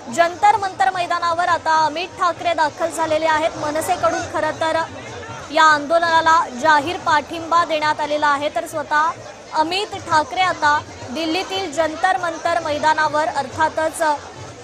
जंतर मंतर मैदानावर आता अमित ठाकरे दाखल झालेले आहेत। मनसेकडून खरं तर या आंदोलनाला जाहीर पाठिंबा देण्यात आलेला आहे। तर स्वतः अमित ठाकरे आता दिल्लीतील जंतर मंतर मैदानावर अर्थातच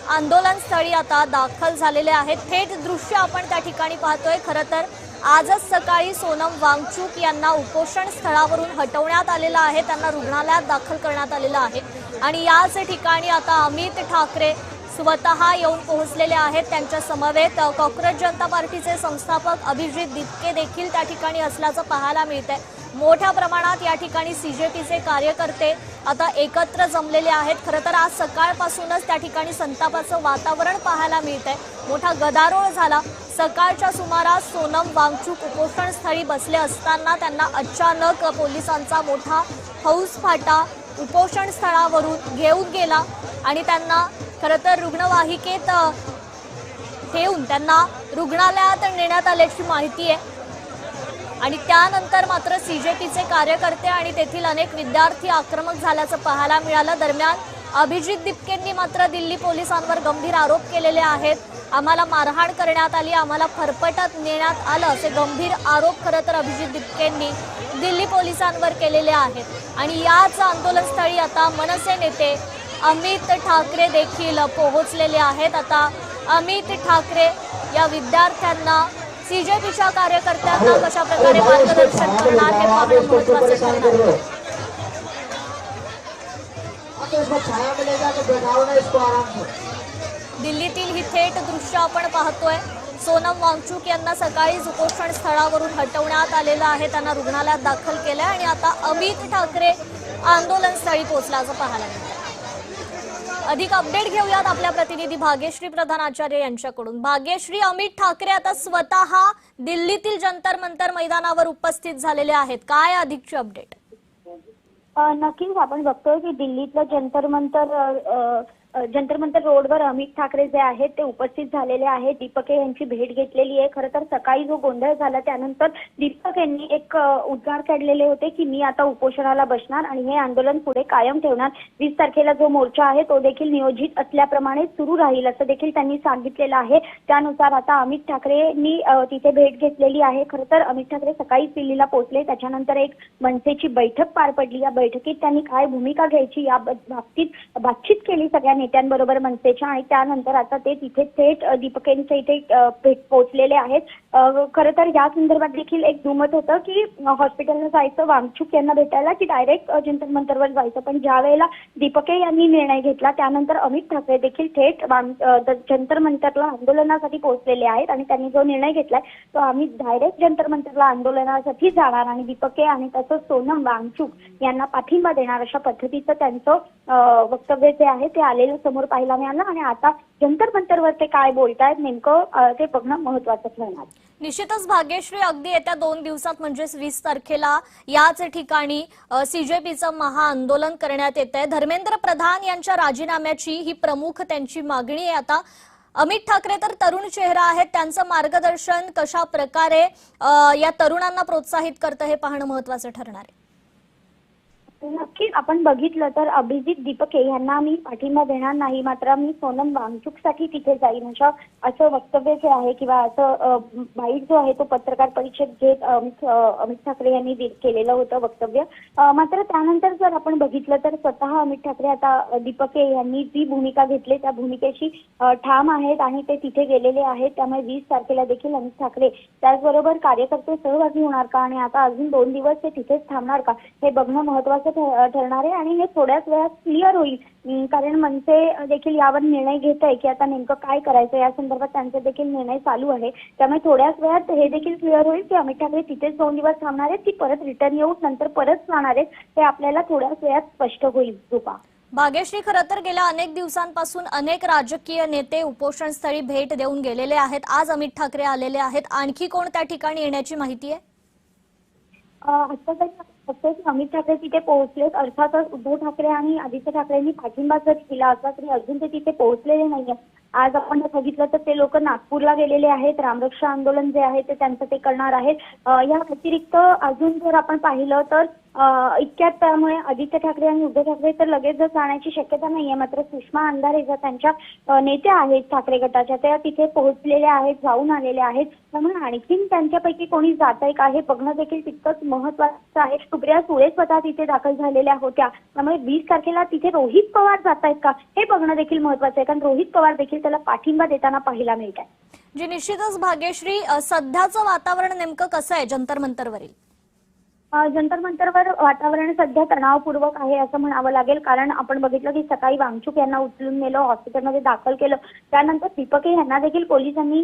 आंदोलनस्थळी आता दाखल झालेले आहेत। थेट दृश्य आपण त्या ठिकाणी पाहतोय। खरं तर आजच सकाळी सोनम वांगचुक यांना उपोषण स्थळावरून हटवण्यात आलेलं आहे, त्यांना रुग्णालयात दाखल करण्यात आलेलं आहे आणि याच ठिकाणी आता अमित ठाकरे स्वतः येऊन पोहोचलेले आहेत। त्यांच्या समवेत कॉंग्रेस जनता पार्टीचे संस्थापक अभिजित दिपके देखील त्या ठिकाणी असल्याचं पाहायला मिळतंय। मोठ्या प्रमाणात या ठिकाणी सीजेपीचे कार्यकर्ते आता एकत्र जमलेले आहेत। खरं तर आज सकाळपासूनच त्या ठिकाणी संतापाचं वातावरण पाहायला मिळतंय। मोठा गदारोळ झाला। सकाळच्या सुमारास सोनम वांगचुक उपोषणस्थळी बसले असताना त्यांना अचानक पोलिसांचा मोठा फौजफाटा उपोषण स्थळावरून घेऊन गेला आणि त्यांना खरं तर रुग्णवाहिकेत ठेवून त्यांना रुग्णालयात नेण्यात आल्याची माहिती आहे। आणि त्यानंतर मात्र सीजेपीचे कार्यकर्ते आणि तेथील अनेक विद्यार्थी आक्रमक झाल्याचं पाहायला मिळालं। दरम्यान अभिजित दिपकेंनी मात्र दिल्ली पोलिसांवर गंभीर आरोप केलेले आहेत। आम्हाला मारहाण करण्यात आली, आम्हाला फरफटत नेण्यात आलं असे गंभीर आरोप खरं तर अभिजित दिपकेंनी दिल्ली पोलिसांवर केलेले आहेत। आणि याच आंदोलनस्थळी आता मनसे नेते अमित ठाकरे देखील पोहोचलेले आहेत। आता अमित ठाकरे या विद्यार्थ्यांना सीजेपीच्या कार्यकर्त्यांना कशा प्रकारे मार्गदर्शन करणार हे पाहणं महत्त्वाचं ठरणार आहे। दिल्लीतील ही थेट दृश्य आपण पाहतोय। सोनम वांगचुक यांना सकाळीच उपोषण स्थळावरून हटवण्यात आलेलं आहे, त्यांना रुग्णालयात दाखल केलंय आणि आता अमित ठाकरे आंदोलनस्थळी पोहोचल्याचं पाहायला मिळतं। अधिक अपडेट घेऊयात आपल्या प्रतिनिधी भाग्यश्री प्रधान आचार्य यांच्याकडून। भाग्यश्री, अमित ठाकरे आता स्वतः दिल्लीतील जंतर मंतर मैदानावर उपस्थित झालेले आहेत, काय अधिकची अपडेट? नक्कीच आपण बघतोय की दिल्लीतलं जंतर मंतर रोडवर अमित ठाकरे जे आहेत ते उपस्थित झालेले आहेत। दीपके यांची भेट घेतलेली आहे। खरं तर सकाळी जो गोंधळ झाला त्यानंतर दीपक यांनी एक उद्गार काढलेले होते की मी आता उपोषणाला बसणार आणि हे आंदोलन पुढे कायम ठेवणार। 20 तारखेला जो मोर्चा आहे तो देखील नियोजित असल्याप्रमाणे सुरू राहील असं देखील त्यांनी सांगितलेलं आहे। त्यानुसार आता अमित ठाकरेंनी तिथे भेट घेतलेली आहे। खरं तर अमित ठाकरे सकाळीच दिल्लीला पोहोचले, त्याच्यानंतर एक मनसेची बैठक पार पडली। या बैठकीत त्यांनी काय भूमिका घ्यायची या बाबतीत बातचीत केली सगळ्या नेत्यांबरोबर मनसेच्या आणि त्यानंतर आता ते तिथे थेट दीपकेंच्या इथे पोहोचलेले आहेत। खरं तर या संदर्भात देखील एक दुमत होतं की हॉस्पिटलला जायचं वांगचुक यांना भेटायला की डायरेक्ट जंतर मंतरवर जायचं, पण ज्या वेळेला दीपके यांनी निर्णय घेतला त्यानंतर अमित ठाकरे देखील थेट जंतर मंतरला आंदोलनासाठी पोहोचलेले आहेत आणि त्यांनी जो निर्णय घेतलाय तो आम्ही डायरेक्ट जंतर मंतरला आंदोलनासाठी जाणार आणि दीपके आणि तसंच सोनम वांगचुक यांना पाठिंबा देणार अशा पद्धतीचं त्यांचं वक्तव्य जे आहे ते आलेलं समोर पाहायला मिळालं आणि आता जंतर मंतरवर ते काय बोलतायत नेमकं ते बघणं महत्त्वाचं ठरणार। निश्चितच भाग्यश्री, अगदी येत्या 2 दिवसात म्हणजे 20 तारखेला याच ठिकाणी सीजेपीचं महाआंदोलन करण्यात येत आहे। धर्मेंद्र प्रधान यांच्या राजीनाम्याची ही प्रमुख त्यांची मागणी आहे। आता अमित ठाकरे तर तरुण चेहरा आहेत, त्यांचं मार्गदर्शन कशा प्रकारे या तरुणांना प्रोत्साहित करतं हे पाहणं महत्त्वाचं ठरणार आहे। नक्कीच आपण बघितलं तर अभिजित दिपके यांना मी पाठिंबा देणार नाही, मात्र मी सोनम वांगचुकसाठी तिथे जाईन असं वक्तव्य जे आहे किंवा असं बाईट जो आहे तो पत्रकार परिषद घेत अमित ठाकरे यांनी केलेलं होतं वक्तव्य। मात्र त्यानंतर जर आपण बघितलं तर स्वतः अमित ठाकरे आता दीपके यांनी जी भूमिका घेतली त्या भूमिकेशी ठाम आहेत आणि ते तिथे गेलेले आहेत। त्यामुळे 20 तारखेला देखील अमित ठाकरे त्याचबरोबर कार्यकर्ते सहभागी होणार का आणि आता अजून 2 दिवस ते तिथेच थांबणार का हे बघणं महत्त्वाचं ठरणार आहे आणि हे थोड्याच वेळात क्लिअर होईल, कारण मनसे देखील यावर निर्णय घेत आहे की आता नेमकं काय करायचं या संदर्भात त्यांचे देखील निर्णय चालू आहे। त्यामुळे थोड्याच वेळात हे देखील क्लिअर होईल की अमित ठाकरे तिथेच 2 दिवस थांबणार आहेत की परत रिटर्न येऊन नंतर परत जाणार आहेत, हे आपल्याला थोड्याच वेळात स्पष्ट होईल। रूपा, भाग्यश्री, खरं तर गेल्या अनेक दिवसांपासून अनेक राजकीय नेते उपोषणस्थळी भेट देऊन गेलेले आहेत। आज अमित ठाकरे आलेले आहेत, आणखी कोण त्या ठिकाणी येण्याची माहिती आहे? आता फक्त अमित ठाकरे तिथे पोहोचलेत, अर्थातच उद्धव ठाकरे आणि आदित्य ठाकरेंनी पाठिंबा जर दिला असला तरी अजून ते तिथे पोहोचलेले नाहीये। आज आपण बघितलं तर ते लोक नागपूरला गेलेले आहेत, रामरक्षा आंदोलन जे आहे ते त्यांचं ते करणार आहेत। या व्यतिरिक्त अजून जर आपण पाहिलं तर इतक्यात त्यामुळे आदित्य ठाकरे आणि उद्धव ठाकरे तर लगेच जाण्याची शक्यता नाहीये. मात्र सुषमा अंधारे ज्या त्यांच्या नेत्या आहेत ठाकरे गटाच्या, त्या तिथे पोहोचलेल्या आहेत, जाऊन आलेल्या आहेत. त्यामुळे आणखीन त्यांच्यापैकी कोणी जात आहे का हे बघणं देखील तितकंच महत्त्वाचं आहे. सुप्रिया सुळे स्वतः तिथे दाखल झालेल्या होत्या. त्यामुळे 20 तारखेला तिथे रोहित पवार जात आहेत का हे बघणं देखील महत्त्वाचं आहे, कारण रोहित पवार देखील त्याला पाठिंबा देताना पाहायला मिळत आहे. जी निश्चितच भाग्यश्री, सध्याचं वातावरण नेमकं कसं आहे जंतर मंतरवरील? जंतर मंतरवर वातावरण सध्या तणावपूर्वक आहे असं म्हणावं लागेल, कारण आपण बघितलं की सकाळी वांगचूक यांना उचलून नेलं, हॉस्पिटलमध्ये दाखल केलं. त्यानंतर दीपके यांना देखील पोलिसांनी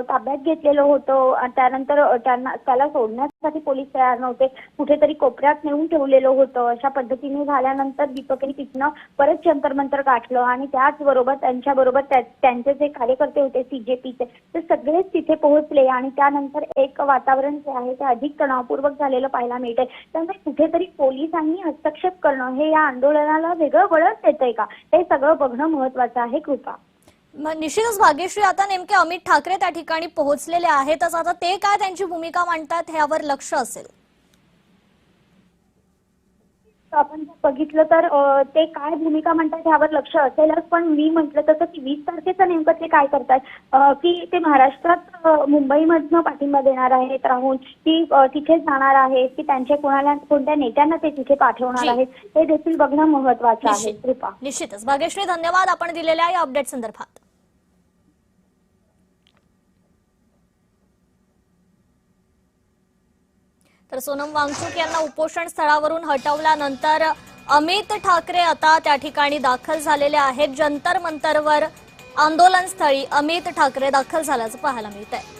ताब्यात घेतलेलं होतं. त्यानंतर त्याला सोडण्यासाठी पोलीस तयार नव्हते, कुठेतरी कोपऱ्यात नेऊन ठेवलेलं होतं. अशा पद्धतीने झाल्यानंतर दीपकने तिथनं परत जंतर मंतर गाठलं आणि त्याचबरोबर त्यांच्याबरोबर त्यांचे जे कार्यकर्ते होते CJPचे, ते सगळेच तिथे पोहोचले आणि त्यानंतर एक वातावरण जे आहे ते अधिक तणावपूर्वक झालेलं पाहायला मिळतं. त्यामुळे कुठेतरी पोलिसांनी हस्तक्षेप करणं हे या आंदोलनाला वेगळं वळण देतंय का, हे सगळं बघणं महत्त्वाचं आहे. कृपा. निश्चितच भाग्यश्री, आता नेमके अमित ठाकरे त्या ठिकाणी पोहोचलेले आहेतच, आता ते काय त्यांची भूमिका मांडतात ह्यावर लक्ष असेल. आपण बघितलं तर ते काय भूमिका म्हणतात ह्यावर लक्ष असेलच, पण मी म्हटलं तसं की 20 तारखेचं नेमकं ते काय करतात, की ते महाराष्ट्रात मुंबईमधनं पाठिंबा देणार आहेत राहून, की तिथे जाणार आहेत, की त्यांच्या कोणत्या नेत्यांना ते तिथे पाठवणार आहेत, हे देखील बघणं महत्त्वाचं आहे. कृपा. निश्चितच भाग्यश्री, धन्यवाद आपण दिलेल्या या अपडेट संदर्भात. तर सोनम वांगचूक यांना उपोषण स्थळावरून हटवल्यानंतर अमित ठाकरे आता त्या ठिकाणी दाखल झालेले आहेत. जंतर मंतरवर आंदोलन स्थळी अमित ठाकरे दाखल झाल्याचं पाहायला मिळतंय.